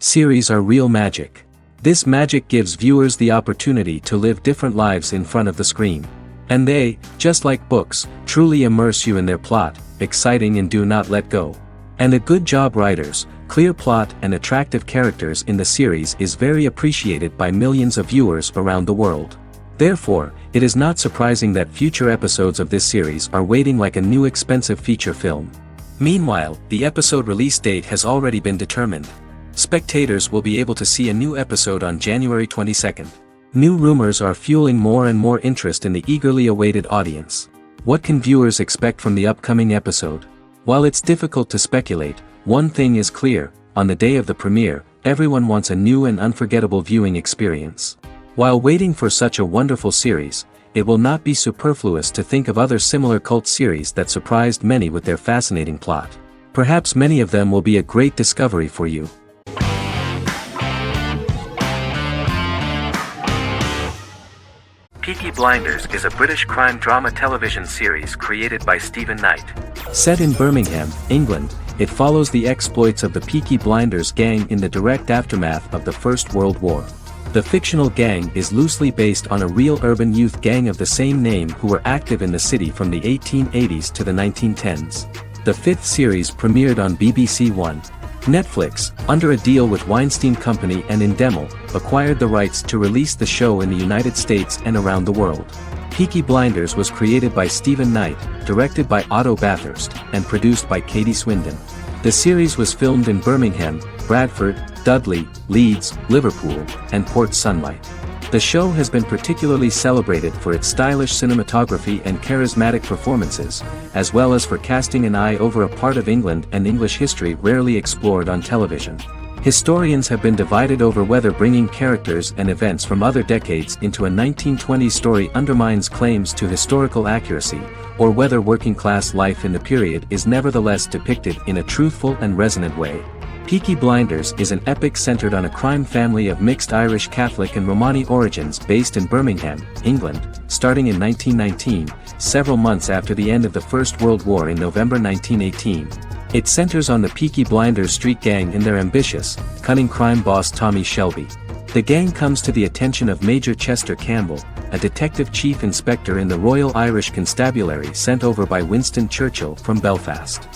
Series are real magic. This magic gives viewers the opportunity to live different lives in front of the screen. And they, just like books, truly immerse you in their plot, exciting and do not let go. And a good job writers, clear plot and attractive characters in the series is very appreciated by millions of viewers around the world. Therefore, it is not surprising that future episodes of this series are waiting like a new expensive feature film. Meanwhile, the episode release date has already been determined. Spectators will be able to see a new episode on January 22nd. New rumors are fueling more and more interest in the eagerly awaited audience. What can viewers expect from the upcoming episode? While it's difficult to speculate, one thing is clear: on the day of the premiere, everyone wants a new and unforgettable viewing experience. While waiting for such a wonderful series, it will not be superfluous to think of other similar cult series that surprised many with their fascinating plot. Perhaps many of them will be a great discovery for you. Peaky Blinders is a British crime drama television series created by Stephen Knight. Set in Birmingham, England, it follows the exploits of the Peaky Blinders gang in the direct aftermath of the First World War. The fictional gang is loosely based on a real urban youth gang of the same name who were active in the city from the 1880s to the 1910s. The fifth series premiered on BBC One. Netflix, under a deal with Weinstein Company and Endemol, acquired the rights to release the show in the United States and around the world. Peaky Blinders was created by Stephen Knight, directed by Otto Bathurst, and produced by Katie Swindon. The series was filmed in Birmingham, Bradford, Dudley, Leeds, Liverpool, and Port Sunlight. The show has been particularly celebrated for its stylish cinematography and charismatic performances, as well as for casting an eye over a part of England and English history rarely explored on television. Historians have been divided over whether bringing characters and events from other decades into a 1920s story undermines claims to historical accuracy, or whether working-class life in the period is nevertheless depicted in a truthful and resonant way. Peaky Blinders is an epic centered on a crime family of mixed Irish Catholic and Romani origins based in Birmingham, England, starting in 1919, several months after the end of the First World War in November 1918. It centers on the Peaky Blinders street gang and their ambitious, cunning crime boss Tommy Shelby. The gang comes to the attention of Major Chester Campbell, a detective chief inspector in the Royal Irish Constabulary sent over by Winston Churchill from Belfast.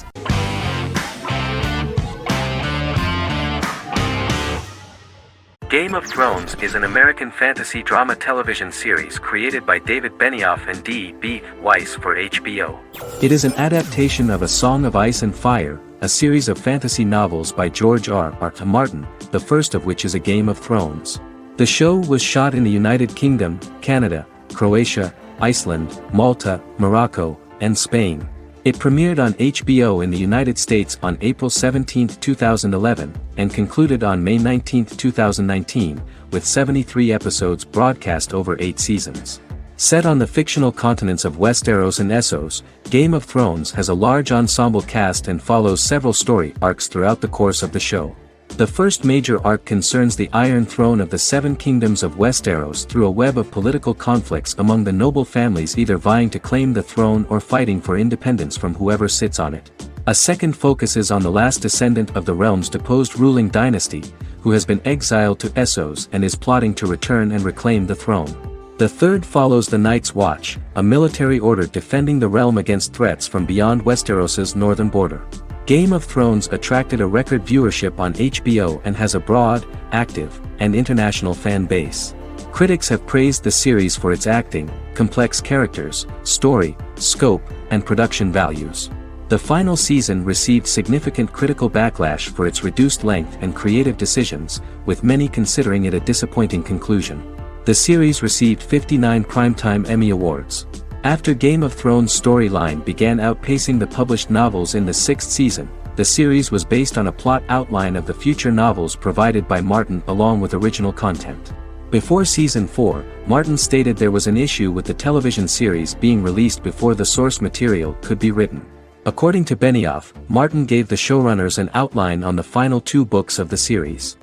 Game of Thrones is an American fantasy drama television series created by David Benioff and D.B. Weiss for HBO. It is an adaptation of A Song of Ice and Fire, a series of fantasy novels by George R.R. Martin, the first of which is A Game of Thrones. The show was shot in the United Kingdom, Canada, Croatia, Iceland, Malta, Morocco, and Spain. It premiered on HBO in the United States on April 17, 2011, and concluded on May 19, 2019, with 73 episodes broadcast over 8 seasons. Set on the fictional continents of Westeros and Essos, Game of Thrones has a large ensemble cast and follows several story arcs throughout the course of the show. The first major arc concerns the Iron Throne of the Seven Kingdoms of Westeros through a web of political conflicts among the noble families either vying to claim the throne or fighting for independence from whoever sits on it. A second focuses on the last descendant of the realm's deposed ruling dynasty, who has been exiled to Essos and is plotting to return and reclaim the throne. The third follows the Night's Watch, a military order defending the realm against threats from beyond Westeros's northern border. Game of Thrones attracted a record viewership on HBO and has a broad, active, and international fan base. Critics have praised the series for its acting, complex characters, story, scope, and production values. The final season received significant critical backlash for its reduced length and creative decisions, with many considering it a disappointing conclusion. The series received 59 Primetime Emmy Awards. After Game of Thrones' storyline began outpacing the published novels in the sixth season, the series was based on a plot outline of the future novels provided by Martin along with original content. Before Season 4, Martin stated there was an issue with the television series being released before the source material could be written. According to Benioff, Martin gave the showrunners an outline on the final 2 books of the series.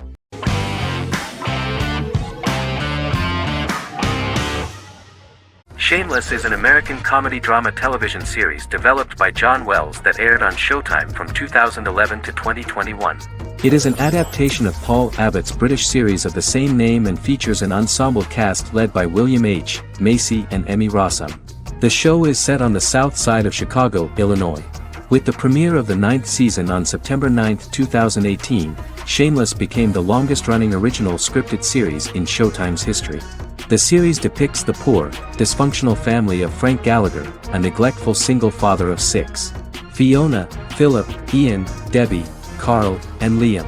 Shameless is an American comedy drama television series developed by John Wells that aired on Showtime from 2011 to 2021. It is an adaptation of Paul Abbott's British series of the same name and features an ensemble cast led by William H. Macy and Emmy Rossum. The show is set on the south side of Chicago, Illinois. With the premiere of the 9th season on September 9, 2018, Shameless became the longest-running original scripted series in Showtime's history. The series depicts the poor, dysfunctional family of Frank Gallagher, a neglectful single father of 6. Fiona, Philip, Ian, Debbie, Carl, and Liam.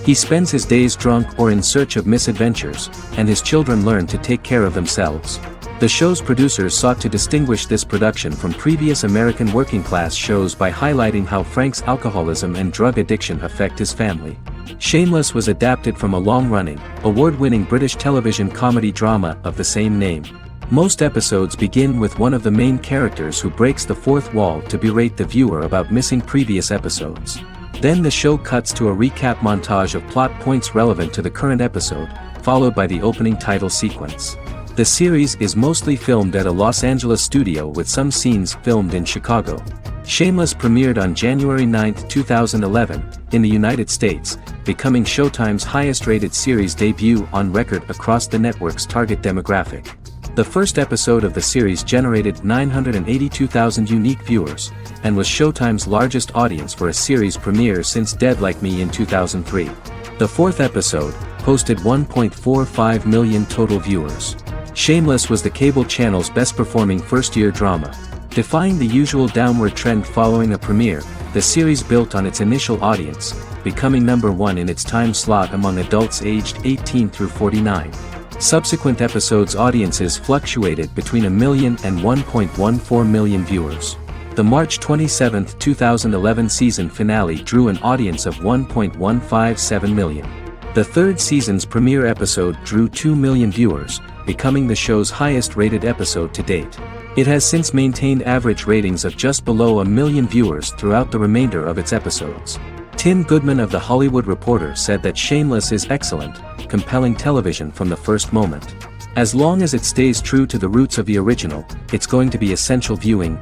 He spends his days drunk or in search of misadventures, and his children learn to take care of themselves. The show's producers sought to distinguish this production from previous American working-class shows by highlighting how Frank's alcoholism and drug addiction affect his family. Shameless was adapted from a long-running, award-winning British television comedy drama of the same name. Most episodes begin with one of the main characters who breaks the fourth wall to berate the viewer about missing previous episodes. Then the show cuts to a recap montage of plot points relevant to the current episode, followed by the opening title sequence. The series is mostly filmed at a Los Angeles studio with some scenes filmed in Chicago. Shameless premiered on January 9, 2011, in the United States, becoming Showtime's highest-rated series debut on record across the network's target demographic. The first episode of the series generated 982,000 unique viewers, and was Showtime's largest audience for a series premiere since Dead Like Me in 2003. The fourth episode posted 1.45 million total viewers. Shameless was the cable channel's best-performing first-year drama. Defying the usual downward trend following a premiere, the series built on its initial audience, becoming number 1 in its time slot among adults aged 18 through 49. Subsequent episodes' audiences fluctuated between 1 million and 1.14 million viewers. The March 27, 2011 season finale drew an audience of 1.157 million. The third season's premiere episode drew 2 million viewers, becoming the show's highest-rated episode to date. It has since maintained average ratings of just below 1 million viewers throughout the remainder of its episodes. Tim Goodman of The Hollywood Reporter said that Shameless is excellent, compelling television from the first moment. As long as it stays true to the roots of the original, it's going to be essential viewing.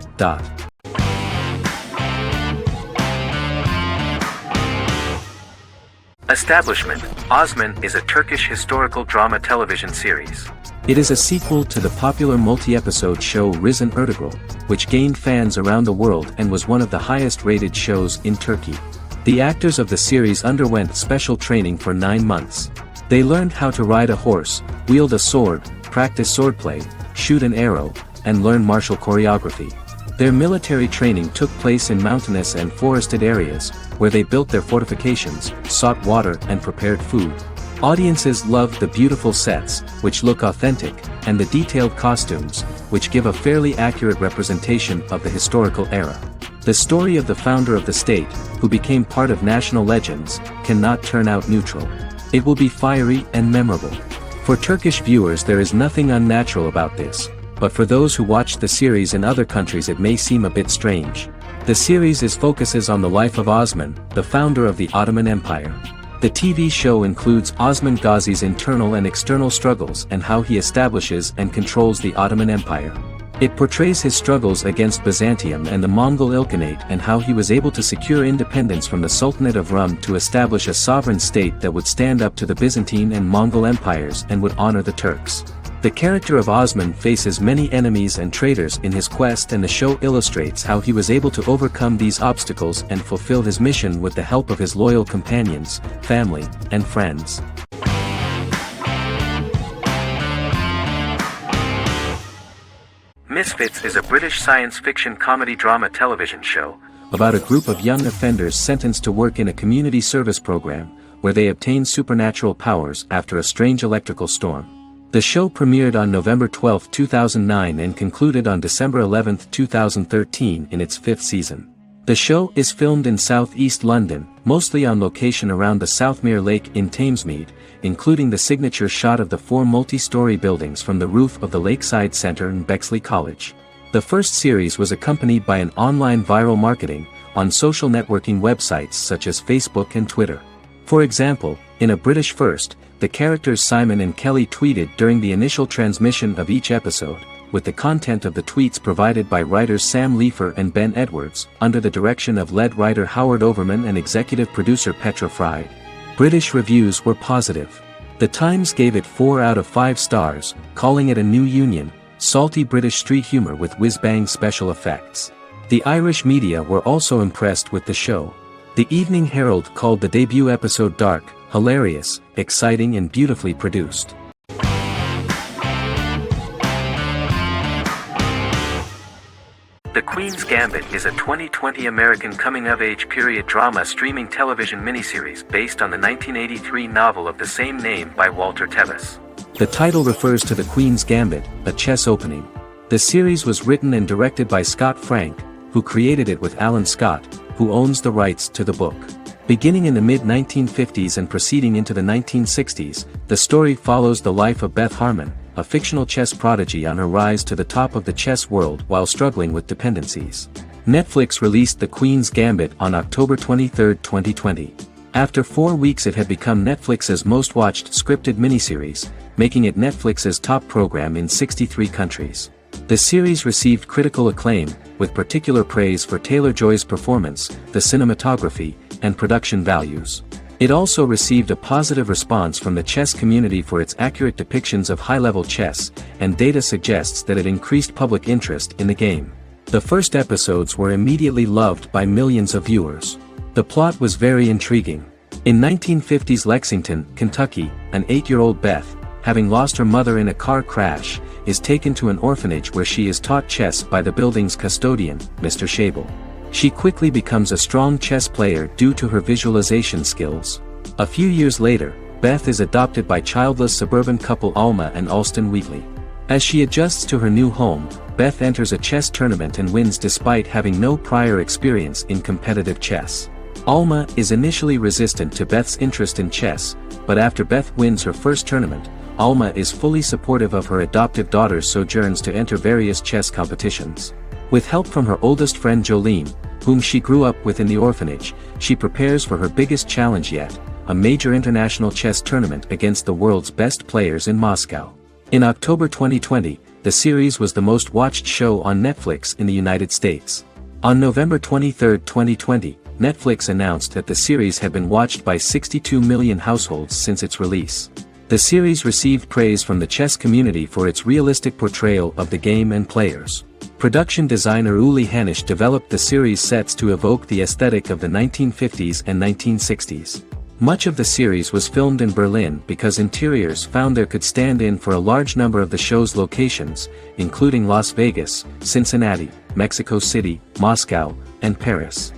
Establishment: Osman is a Turkish historical drama television series. It is a sequel to the popular multi-episode show Risen Ertugrul, which gained fans around the world and was one of the highest-rated shows in Turkey. The actors of the series underwent special training for 9 months. They learned how to ride a horse, wield a sword, practice swordplay, shoot an arrow, and learn martial choreography. Their military training took place in mountainous and forested areas, where they built their fortifications, sought water and prepared food. Audiences loved the beautiful sets, which look authentic, and the detailed costumes, which give a fairly accurate representation of the historical era. The story of the founder of the state, who became part of national legends, cannot turn out neutral. It will be fiery and memorable. For Turkish viewers there is nothing unnatural about this, but for those who watch the series in other countries it may seem a bit strange. The series focuses on the life of Osman, the founder of the Ottoman Empire. The TV show includes Osman Ghazi's internal and external struggles and how he establishes and controls the Ottoman Empire. It portrays his struggles against Byzantium and the Mongol Ilkhanate and how he was able to secure independence from the Sultanate of Rum to establish a sovereign state that would stand up to the Byzantine and Mongol empires and would honor the Turks. The character of Osman faces many enemies and traitors in his quest, and the show illustrates how he was able to overcome these obstacles and fulfill his mission with the help of his loyal companions, family, and friends. Misfits is a British science fiction comedy drama television show about a group of young offenders sentenced to work in a community service program, where they obtain supernatural powers after a strange electrical storm. The show premiered on November 12, 2009 and concluded on December 11, 2013 in its 5th season. The show is filmed in southeast London, mostly on location around the Southmere Lake in Thamesmead, including the signature shot of the 4 multi-story buildings from the roof of the Lakeside Centre in Bexley College. The first series was accompanied by an online viral marketing on social networking websites such as Facebook and Twitter. For example, in a British first, the characters Simon and Kelly tweeted during the initial transmission of each episode, with the content of the tweets provided by writers Sam Leifer and Ben Edwards, under the direction of lead writer Howard Overman and executive producer Petra Fried. British reviews were positive. The Times gave it 4 out of 5 stars, calling it a new union, salty British street humor with whiz-bang special effects. The Irish media were also impressed with the show. The Evening Herald called the debut episode dark, hilarious, exciting and beautifully produced. The Queen's Gambit is a 2020 American coming-of-age period drama streaming television miniseries based on the 1983 novel of the same name by Walter Tevis. The title refers to the Queen's Gambit, a chess opening. The series was written and directed by Scott Frank, who created it with Alan Scott, who owns the rights to the book. Beginning in the mid-1950s and proceeding into the 1960s, the story follows the life of Beth Harmon, a fictional chess prodigy on her rise to the top of the chess world while struggling with dependencies. Netflix released The Queen's Gambit on October 23, 2020. After 4 weeks it had become Netflix's most-watched scripted miniseries, making it Netflix's top program in 63 countries. The series received critical acclaim, with particular praise for Taylor-Joy's performance, the cinematography, and production values. It also received a positive response from the chess community for its accurate depictions of high-level chess, and data suggests that it increased public interest in the game. The first episodes were immediately loved by millions of viewers. The plot was very intriguing. In 1950s Lexington, Kentucky, an 8-year-old Beth, having lost her mother in a car crash, is taken to an orphanage where she is taught chess by the building's custodian, Mr. Schabel. She quickly becomes a strong chess player due to her visualization skills. A few years later, Beth is adopted by childless suburban couple Alma and Alston Wheatley. As she adjusts to her new home, Beth enters a chess tournament and wins despite having no prior experience in competitive chess. Alma is initially resistant to Beth's interest in chess, but after Beth wins her first tournament, Alma is fully supportive of her adoptive daughter's sojourns to enter various chess competitions. With help from her oldest friend Jolene, whom she grew up with in the orphanage, she prepares for her biggest challenge yet, a major international chess tournament against the world's best players in Moscow. In October 2020, the series was the most watched show on Netflix in the United States. On November 23, 2020, Netflix announced that the series had been watched by 62 million households since its release. The series received praise from the chess community for its realistic portrayal of the game and players. Production designer Uli Hanisch developed the series sets to evoke the aesthetic of the 1950s and 1960s. Much of the series was filmed in Berlin because interiors found there could stand in for a large number of the show's locations, including Las Vegas, Cincinnati, Mexico City, Moscow, and Paris.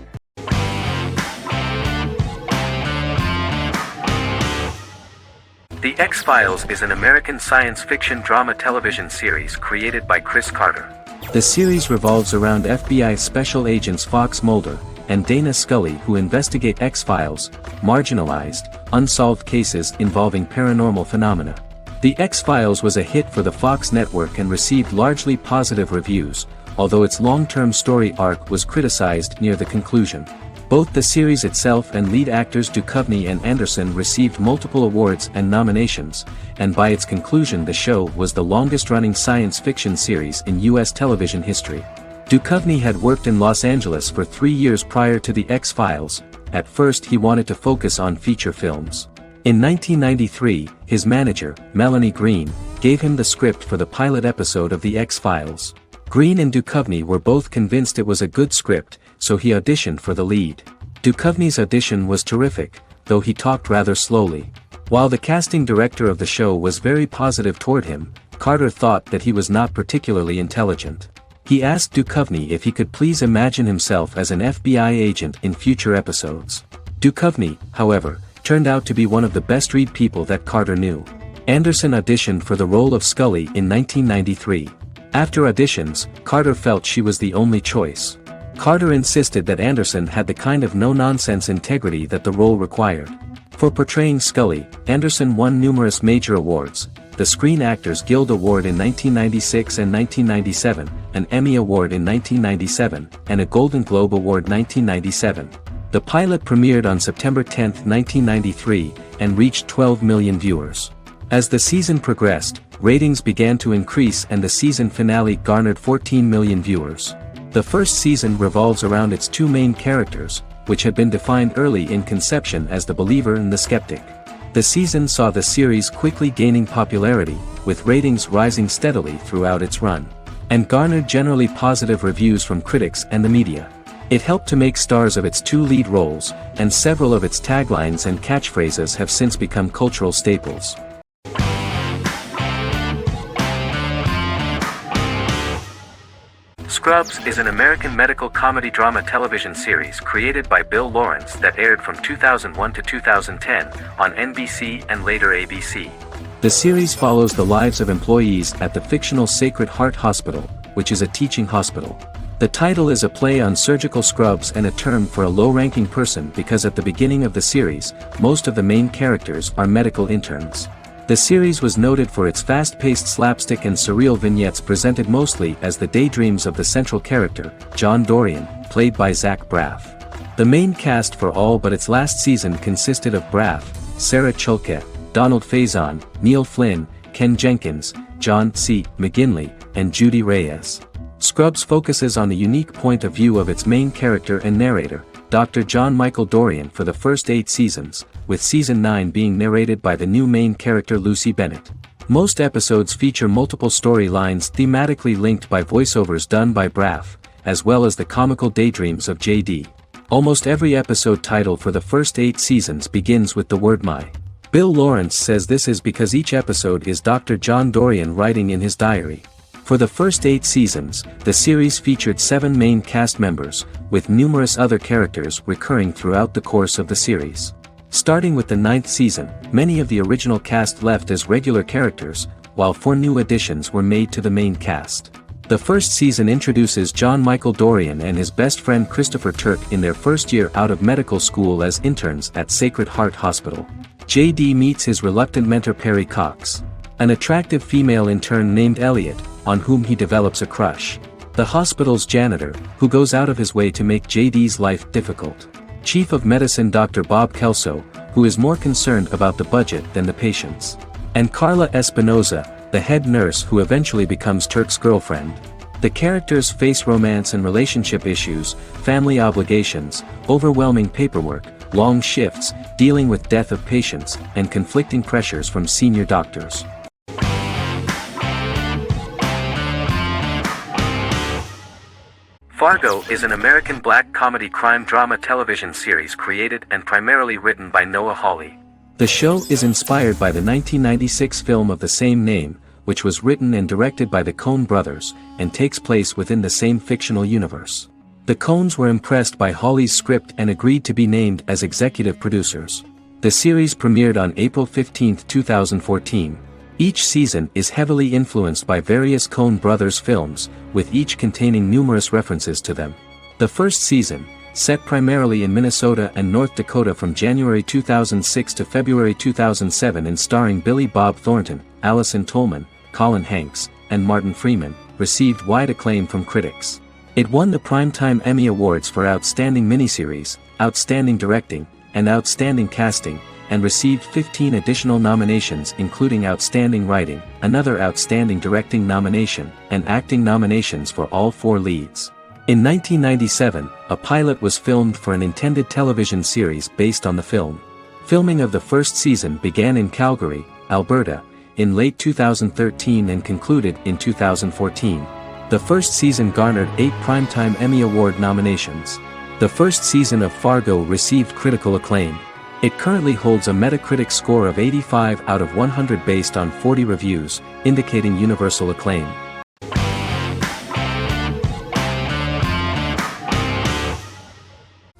The X-Files is an American science fiction drama television series created by Chris Carter. The series revolves around FBI Special Agents Fox Mulder and Dana Scully who investigate X-Files, marginalized, unsolved cases involving paranormal phenomena. The X-Files was a hit for the Fox network and received largely positive reviews, although its long-term story arc was criticized near the conclusion. Both the series itself and lead actors Duchovny and Anderson received multiple awards and nominations, and by its conclusion the show was the longest-running science fiction series in U.S. television history. Duchovny had worked in Los Angeles for 3 years prior to The X-Files. At first he wanted to focus on feature films. In 1993, his manager, Melanie Green, gave him the script for the pilot episode of The X-Files. Green and Duchovny were both convinced it was a good script, so he auditioned for the lead. Duchovny's audition was terrific, though he talked rather slowly. While the casting director of the show was very positive toward him, Carter thought that he was not particularly intelligent. He asked Duchovny if he could please imagine himself as an FBI agent in future episodes. Duchovny, however, turned out to be one of the best-read people that Carter knew. Anderson auditioned for the role of Scully in 1993. After auditions, Carter felt she was the only choice. Carter insisted that Anderson had the kind of no-nonsense integrity that the role required. For portraying Scully, Anderson won numerous major awards, the Screen Actors Guild Award in 1996 and 1997, an Emmy Award in 1997, and a Golden Globe Award 1997. The pilot premiered on September 10, 1993, and reached 12 million viewers. As the season progressed, ratings began to increase and the season finale garnered 14 million viewers. The first season revolves around its two main characters, which had been defined early in conception as the believer and the skeptic. The season saw the series quickly gaining popularity, with ratings rising steadily throughout its run, and garnered generally positive reviews from critics and the media. It helped to make stars of its two lead roles, and several of its taglines and catchphrases have since become cultural staples. Scrubs is an American medical comedy drama television series created by Bill Lawrence that aired from 2001 to 2010 on NBC and later ABC. The series follows the lives of employees at the fictional Sacred Heart Hospital, which is a teaching hospital. The title is a play on surgical scrubs and a term for a low-ranking person because at the beginning of the series, most of the main characters are medical interns. The series was noted for its fast-paced slapstick and surreal vignettes presented mostly as the daydreams of the central character, John Dorian, played by Zach Braff. The main cast for all but its last season consisted of Braff, Sarah Chulke, Donald Faison, Neil Flynn, Ken Jenkins, John C. McGinley, and Judy Reyes. Scrubs focuses on the unique point of view of its main character and narrator, Dr. John Michael Dorian for the first 8 seasons, with season 9 being narrated by the new main character Lucy Bennett. Most episodes feature multiple storylines thematically linked by voiceovers done by Braff, as well as the comical daydreams of JD. Almost every episode title for the first 8 seasons begins with the word "my." Bill Lawrence says this is because each episode is Dr. John Dorian writing in his diary. For the first 8 seasons, the series featured 7 main cast members, with numerous other characters recurring throughout the course of the series. Starting with the 9th season, many of the original cast left as regular characters, while 4 new additions were made to the main cast. The first season introduces John Michael Dorian and his best friend Christopher Turk in their first year out of medical school as interns at Sacred Heart Hospital. JD meets his reluctant mentor Perry Cox, an attractive female intern named Elliot, on whom he develops a crush. The hospital's janitor, who goes out of his way to make JD's life difficult. Chief of Medicine Dr. Bob Kelso, who is more concerned about the budget than the patients. And Carla Espinoza, the head nurse who eventually becomes Turk's girlfriend. The characters face romance and relationship issues, family obligations, overwhelming paperwork, long shifts, dealing with death of patients, and conflicting pressures from senior doctors. Fargo is an American black comedy crime drama television series created and primarily written by Noah Hawley. The show is inspired by the 1996 film of the same name, which was written and directed by the Coen brothers, and takes place within the same fictional universe. The Coens were impressed by Hawley's script and agreed to be named as executive producers. The series premiered on April 15, 2014. Each season is heavily influenced by various Coen brothers films, with each containing numerous references to them. The first season, set primarily in Minnesota and North Dakota from January 2006 to February 2007 and starring Billy Bob Thornton, Allison Tolman, Colin Hanks, and Martin Freeman, received wide acclaim from critics. It won the Primetime Emmy Awards for Outstanding Miniseries, Outstanding Directing, and Outstanding Casting, and received 15 additional nominations including Outstanding Writing, another Outstanding Directing nomination, and acting nominations for all 4 leads. In 1997, a pilot was filmed for an intended television series based on the film. Filming of the first season began in Calgary, Alberta, in late 2013 and concluded in 2014. The first season garnered 8 Primetime Emmy Award nominations. The first season of Fargo received critical acclaim. It currently holds a Metacritic score of 85 out of 100 based on 40 reviews, indicating universal acclaim.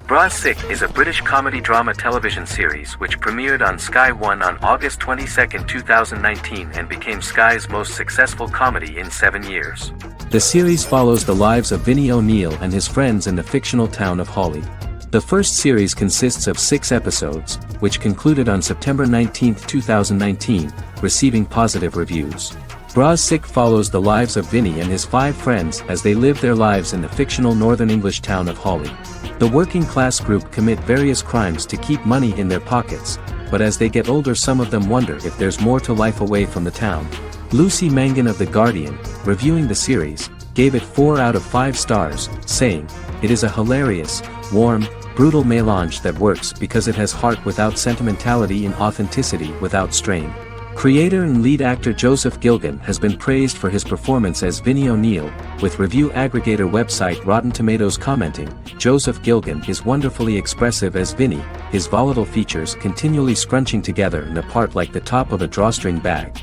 Bras Sick is a British comedy drama television series which premiered on Sky One on August 22, 2019 and became Sky's most successful comedy in 7 years. The series follows the lives of Vinnie O'Neill and his friends in the fictional town of Hawley. The first series consists of 6 episodes, which concluded on September 19, 2019, receiving positive reviews. Bras Sick follows the lives of Vinnie and his 5 friends as they live their lives in the fictional Northern English town of Hawley. The working class group commit various crimes to keep money in their pockets, but as they get older some of them wonder if there's more to life away from the town. Lucy Mangan of The Guardian, reviewing the series, gave it 4 out of 5 stars, saying, "It is a hilarious, warm, brutal melange that works because it has heart without sentimentality and authenticity without strain." Creator and lead actor Joseph Gilgun has been praised for his performance as Vinny O'Neill, with review aggregator website Rotten Tomatoes commenting, "Joseph Gilgun is wonderfully expressive as Vinny, his volatile features continually scrunching together and apart like the top of a drawstring bag."